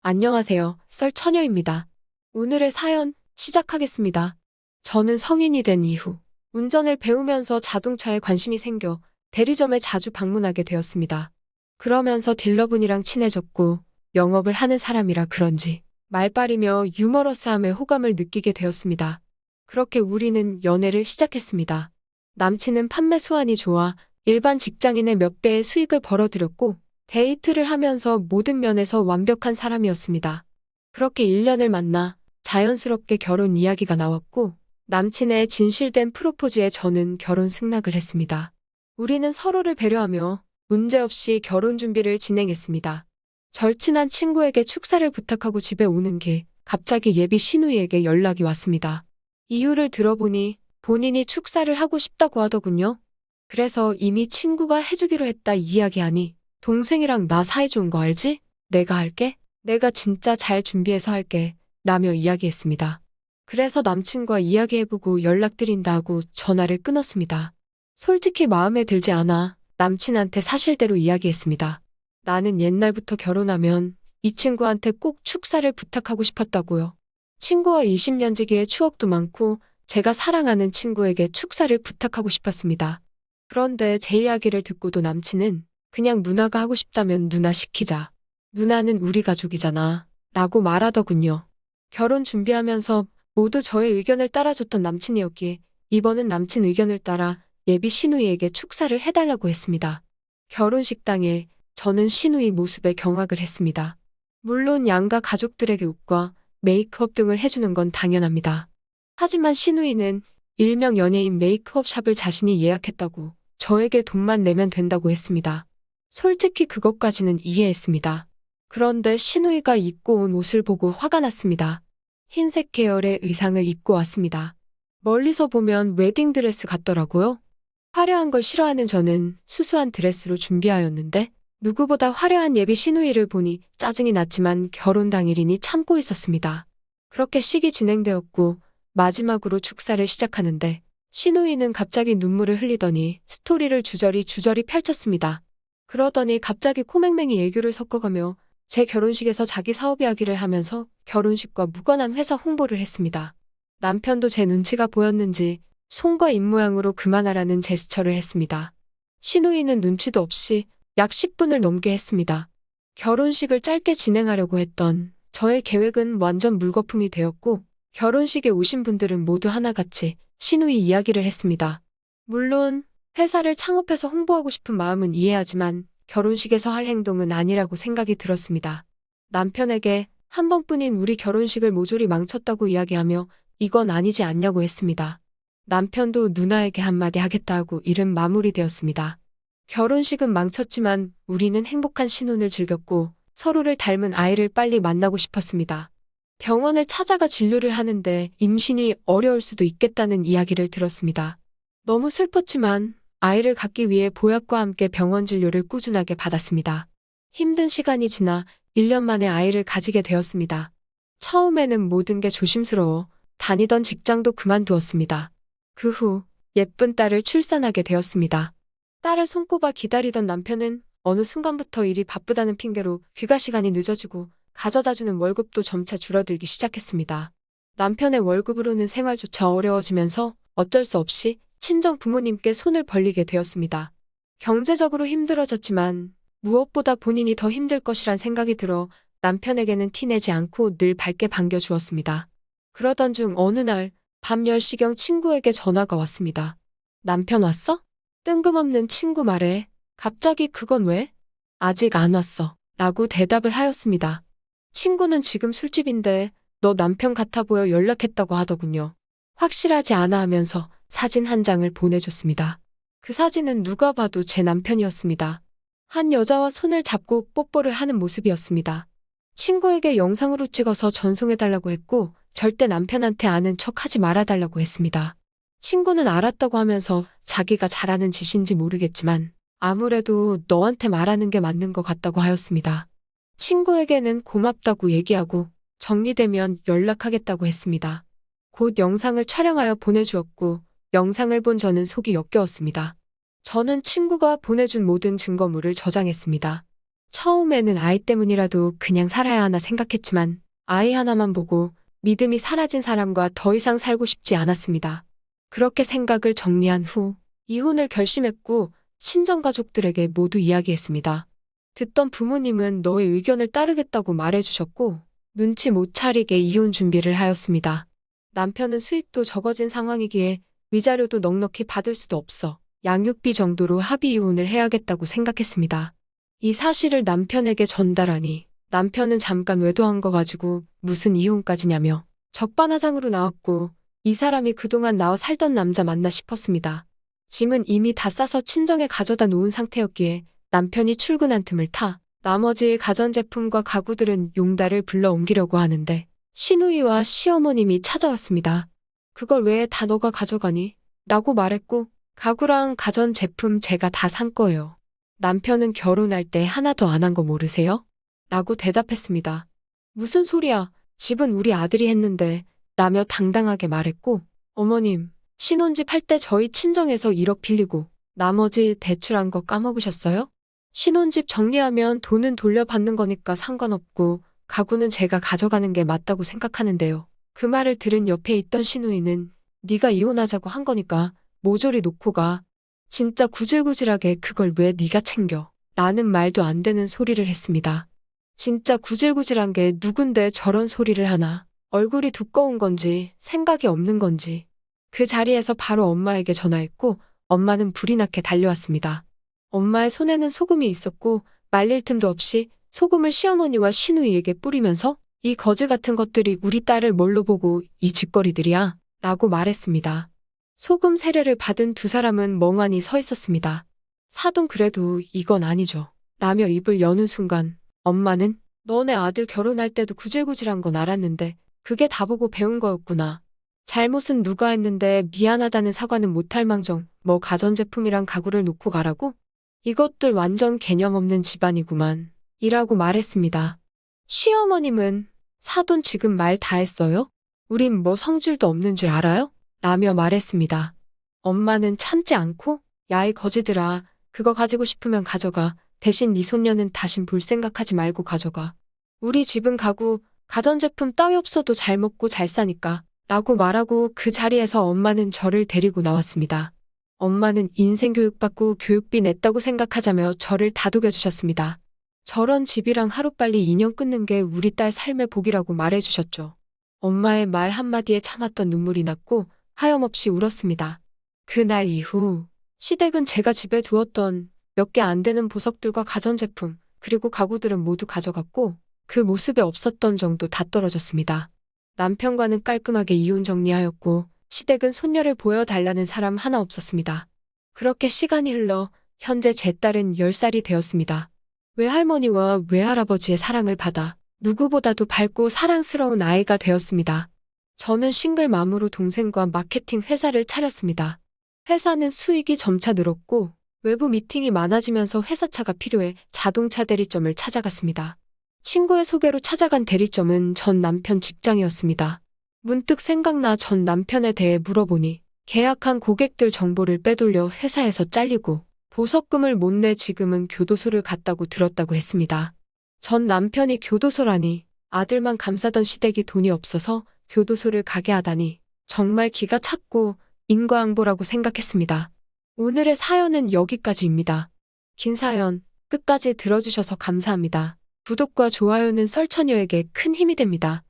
안녕하세요. 썰처녀입니다. 오늘의 사연 시작하겠습니다. 저는 성인이 된 이후 운전을 배우면서 자동차에 관심이 생겨 대리점에 자주 방문하게 되었습니다. 그러면서 딜러분이랑 친해졌고 영업을 하는 사람이라 그런지 말빨이며 유머러스함에 호감을 느끼게 되었습니다. 그렇게 우리는 연애를 시작했습니다. 남친은 판매 수완이 좋아 일반 직장인의 몇 배의 수익을 벌어들였고 데이트를 하면서 모든 면에서 완벽한 사람이었습니다. 그렇게 1년을 만나 자연스럽게 결혼 이야기가 나왔고 남친의 진실된 프로포즈에 저는 결혼 승낙을 했습니다. 우리는 서로를 배려하며 문제없이 결혼 준비를 진행했습니다. 절친한 친구에게 축사를 부탁하고 집에 오는 길 갑자기 예비 시누이에게 연락이 왔습니다. 이유를 들어보니 본인이 축사를 하고 싶다고 하더군요. 그래서 이미 친구가 해주기로 했다 이야기하니 동생이랑 나 사이 좋은 거 알지? 내가 할게. 내가 진짜 잘 준비해서 할게. 라며 이야기했습니다. 그래서 남친과 이야기해보고 연락드린다 하고 전화를 끊었습니다. 솔직히 마음에 들지 않아 남친한테 사실대로 이야기했습니다. 나는 옛날부터 결혼하면 이 친구한테 꼭 축사를 부탁하고 싶었다고요. 친구와 20년 지기의 추억도 많고 제가 사랑하는 친구에게 축사를 부탁하고 싶었습니다. 그런데 제 이야기를 듣고도 남친은 그냥 누나가 하고 싶다면 누나 시키자. 누나는 우리 가족이잖아. 라고 말하더군요. 결혼 준비하면서 모두 저의 의견을 따라줬던 남친이었기에 이번은 남친 의견을 따라 예비 시누이에게 축사를 해달라고 했습니다. 결혼식 당일 저는 시누이 모습에 경악을 했습니다. 물론 양가 가족들에게 옷과 메이크업 등을 해주는 건 당연합니다. 하지만 시누이는 일명 연예인 메이크업 샵을 자신이 예약했다고 저에게 돈만 내면 된다고 했습니다. 솔직히 그것까지는 이해했습니다. 그런데 시누이가 입고 온 옷을 보고 화가 났습니다. 흰색 계열의 의상을 입고 왔습니다. 멀리서 보면 웨딩드레스 같더라고요. 화려한 걸 싫어하는 저는 수수한 드레스로 준비하였는데 누구보다 화려한 예비 시누이를 보니 짜증이 났지만 결혼 당일이니 참고 있었습니다. 그렇게 식이 진행되었고 마지막으로 축사를 시작하는데 시누이는 갑자기 눈물을 흘리더니 스토리를 주저리 펼쳤습니다. 그러더니 갑자기 코맹맹이 애교를 섞어가며 제 결혼식에서 자기 사업 이야기를 하면서 결혼식과 무관한 회사 홍보를 했습니다. 남편도 제 눈치가 보였는지 손과 입모양으로 그만하라는 제스처를 했습니다. 시누이는 눈치도 없이 약 10분을 넘게 했습니다. 결혼식을 짧게 진행하려고 했던 저의 계획은 완전 물거품이 되었고 결혼식에 오신 분들은 모두 하나같이 시누이 이야기를 했습니다. 물론 회사를 창업해서 홍보하고 싶은 마음은 이해하지만 결혼식에서 할 행동은 아니라고 생각이 들었습니다. 남편에게 한 번뿐인 우리 결혼식을 모조리 망쳤다고 이야기하며 이건 아니지 않냐고 했습니다. 남편도 누나에게 한마디 하겠다 하고 일은 마무리되었습니다. 결혼식은 망쳤지만 우리는 행복한 신혼을 즐겼고 서로를 닮은 아이를 빨리 만나고 싶었습니다. 병원을 찾아가 진료를 하는데 임신이 어려울 수도 있겠다는 이야기를 들었습니다. 너무 슬펐지만 아이를 갖기 위해 보약과 함께 병원 진료를 꾸준하게 받았습니다. 힘든 시간이 지나 1년 만에 아이를 가지게 되었습니다. 처음에는 모든 게 조심스러워 다니던 직장도 그만두었습니다. 그 후 예쁜 딸을 출산하게 되었습니다. 딸을 손꼽아 기다리던 남편은 어느 순간부터 일이 바쁘다는 핑계로 귀가 시간이 늦어지고 가져다주는 월급도 점차 줄어들기 시작했습니다. 남편의 월급으로는 생활조차 어려워지면서 어쩔 수 없이 친정 부모님께 손을 벌리게 되었습니다. 경제적으로 힘들어졌지만 무엇보다 본인이 더 힘들 것이란 생각이 들어 남편에게는 티내지 않고 늘 밝게 반겨주었습니다. 그러던 중 어느 날 밤 10시경 친구에게 전화가 왔습니다. 남편 왔어? 뜬금없는 친구 말에 갑자기 그건 왜? 아직 안 왔어. 라고 대답을 하였습니다. 친구는 지금 술집인데 너 남편 같아 보여 연락했다고 하더군요. 확실하지 않아 하면서 사진 한 장을 보내줬습니다. 그 사진은 누가 봐도 제 남편이었습니다. 한 여자와 손을 잡고 뽀뽀를 하는 모습이었습니다. 친구에게 영상으로 찍어서 전송해달라고 했고 절대 남편한테 아는 척 하지 말아달라고 했습니다. 친구는 알았다고 하면서 자기가 잘하는 짓인지 모르겠지만 아무래도 너한테 말하는 게 맞는 것 같다고 하였습니다. 친구에게는 고맙다고 얘기하고 정리되면 연락하겠다고 했습니다. 곧 영상을 촬영하여 보내주었고 영상을 본 저는 속이 역겨웠습니다. 저는 친구가 보내준 모든 증거물을 저장했습니다. 처음에는 아이 때문이라도 그냥 살아야 하나 생각했지만 아이 하나만 보고 믿음이 사라진 사람과 더 이상 살고 싶지 않았습니다. 그렇게 생각을 정리한 후 이혼을 결심했고 친정가족들에게 모두 이야기했습니다. 듣던 부모님은 너의 의견을 따르겠다고 말해주셨고 눈치 못 차리게 이혼 준비를 하였습니다. 남편은 수입도 적어진 상황이기에 위자료도 넉넉히 받을 수도 없어 양육비 정도로 합의 이혼을 해야겠다고 생각했습니다. 이 사실을 남편에게 전달하니 남편은 잠깐 외도한 거 가지고 무슨 이혼까지냐며 적반하장으로 나왔고 이 사람이 그동안 나와 살던 남자 맞나 싶었습니다. 짐은 이미 다 싸서 친정에 가져다 놓은 상태였기에 남편이 출근한 틈을 타 나머지 가전제품과 가구들은 용달을 불러 옮기려고 하는데 시누이와 시어머님이 찾아왔습니다. 그걸 왜 다 너가 가져가니? 라고 말했고 가구랑 가전제품 제가 다 산 거예요. 남편은 결혼할 때 하나도 안 한 거 모르세요? 라고 대답했습니다. 무슨 소리야? 집은 우리 아들이 했는데 라며 당당하게 말했고 어머님, 신혼집 할 때 저희 친정에서 1억 빌리고 나머지 대출한 거 까먹으셨어요? 신혼집 정리하면 돈은 돌려받는 거니까 상관없고 가구는 제가 가져가는 게 맞다고 생각하는데요. 그 말을 들은 옆에 있던 시누이는 네가 이혼하자고 한 거니까 모조리 놓고 가. 진짜 구질구질하게 그걸 왜 네가 챙겨? 라는 말도 안 되는 소리를 했습니다. 진짜 구질구질한 게 누군데 저런 소리를 하나. 얼굴이 두꺼운 건지 생각이 없는 건지. 그 자리에서 바로 엄마에게 전화했고 엄마는 불이 나게 달려왔습니다. 엄마의 손에는 소금이 있었고 말릴 틈도 없이 소금을 시어머니와 시누이에게 뿌리면서 이 거지 같은 것들이 우리 딸을 뭘로 보고 이 짓거리들이야? 라고 말했습니다. 소금 세례를 받은 두 사람은 멍하니 서 있었습니다. 사돈 그래도 이건 아니죠. 라며 입을 여는 순간 엄마는 너네 아들 결혼할 때도 구질구질한 건 알았는데 그게 다 보고 배운 거였구나. 잘못은 누가 했는데 미안하다는 사과는 못할 망정 뭐 가전제품이랑 가구를 놓고 가라고? 이것들 완전 개념 없는 집안이구만. 이라고 말했습니다. 시어머님은 사돈 지금 말 다 했어요? 우린 뭐 성질도 없는 줄 알아요? 라며 말했습니다. 엄마는 참지 않고 야 이 거지들아 그거 가지고 싶으면 가져가. 대신 네 손녀는 다신 볼 생각하지 말고 가져가. 우리 집은 가구, 가전제품 따위 없어도 잘 먹고 잘 사니까 라고 말하고 그 자리에서 엄마는 저를 데리고 나왔습니다. 엄마는 인생 교육받고 교육비 냈다고 생각하자며 저를 다독여 주셨습니다. 저런 집이랑 하루빨리 인연 끊는 게 우리 딸 삶의 복이라고 말해주셨죠. 엄마의 말 한마디에 참았던 눈물이 났고 하염없이 울었습니다. 그날 이후 시댁은 제가 집에 두었던 몇 개 안 되는 보석들과 가전제품 그리고 가구들은 모두 가져갔고 그 모습에 없었던 정도 다 떨어졌습니다. 남편과는 깔끔하게 이혼 정리하였고 시댁은 손녀를 보여달라는 사람 하나 없었습니다. 그렇게 시간이 흘러 현재 제 딸은 10살이 되었습니다. 외할머니와 외할아버지의 사랑을 받아 누구보다도 밝고 사랑스러운 아이가 되었습니다. 저는 싱글맘으로 동생과 마케팅 회사를 차렸습니다. 회사는 수익이 점차 늘었고 외부 미팅이 많아지면서 회사차가 필요해 자동차 대리점을 찾아갔습니다. 친구의 소개로 찾아간 대리점은 전 남편 직장이었습니다. 문득 생각나 전 남편에 대해 물어보니 계약한 고객들 정보를 빼돌려 회사에서 잘리고 보석금을 못 내 지금은 교도소를 갔다고 들었다고 했습니다. 전 남편이 교도소라니 아들만 감싸던 시댁이 돈이 없어서 교도소를 가게 하다니 정말 기가 찼고 인과응보라고 생각했습니다. 오늘의 사연은 여기까지입니다. 긴 사연 끝까지 들어주셔서 감사합니다. 구독과 좋아요는 썰처녀에게 큰 힘이 됩니다.